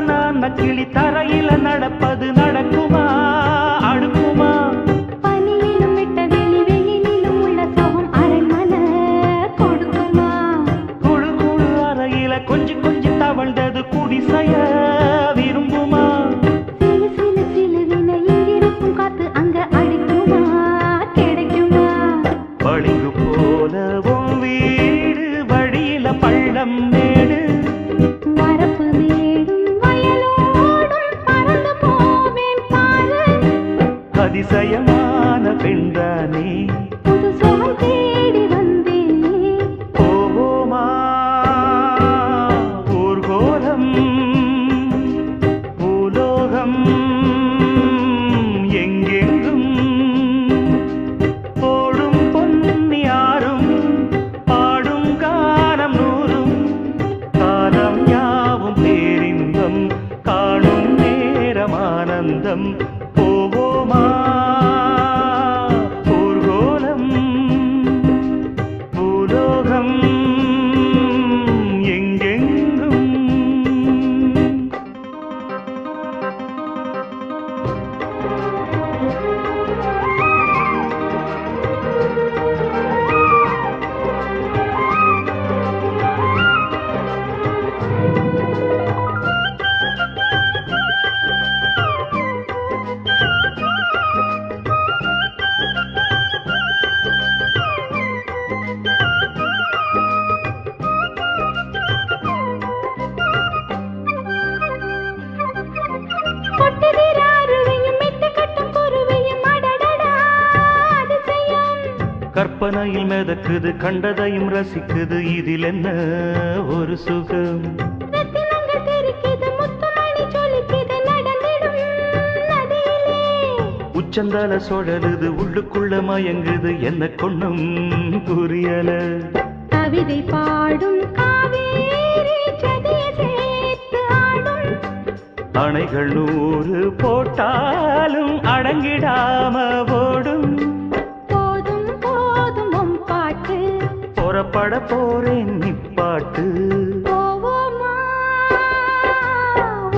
நக்கிளி தரையில நடப்பது நடக்குமா அடுக்குமா பனியிலும் விட்ட வெளி வெளியிலும் உள்ள சோகம் அரண்மன கொடுக்குமா குழு குழு அறையில கொஞ்சம் கொஞ்சம் தவழ்ந்தது குடிசைய விரும்புமா சிலு சிலு சிலுவின இங்கிருக்கும் காத்து அங்க அடிக்குமா கிடைக்குமா பளிங்கு போலவும் வீடு வழியில பள்ளம் மேடு வரப்பு மேடும் வயலோடும் பறந்து போவேன் பாரு அதிசயமான பெண்தானே புது சோகம் தேடி வந்தேனே போவோமா ஊர்கோலம் பூலோகம் எங்கெங்கும் போடும் பொன்னியாரும் பாடும் காலம் நூறும் காலம் யாவும் பேரின்பம் காணும் நேரம் ஆனந்தம் போவோமா ஊர்கோலம் பூலோகம் எங்கெங்கும் கொட்டுகிற அருவியும் மெட்டு கட்டும் குருவியும் அடடடா அதிசயம் கற்பனையில் மிதக்குது கண்டதையும் ரசிக்குது இதில் என்ன ஒரு சுகம் ரத்தினங்கள் தெரிக்குது முத்துமணி ஜொலிக்குது நடந்திடும் நதியிலே உச்சந்தால சுழலுது உள்ளுக்குள்ள மயங்குது என்ன கொண்ணும் புரியல கவிதை பாடும் காவேரி ஜதியை சேர்த்து ஆடும் அணைகள் 100 போட்டாலும் அடங்கிடாம ஓடும் போதும் போதும் உன் பாட்டு புறப்பட போறேன் நிப்பாட்டு போவோமா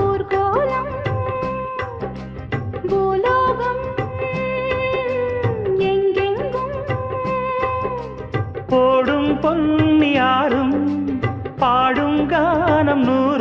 ஊர்கோலம் பூலோகம் எங்கெங்கும் போடும் பொன்னியாரும் பாடும் கானம் 100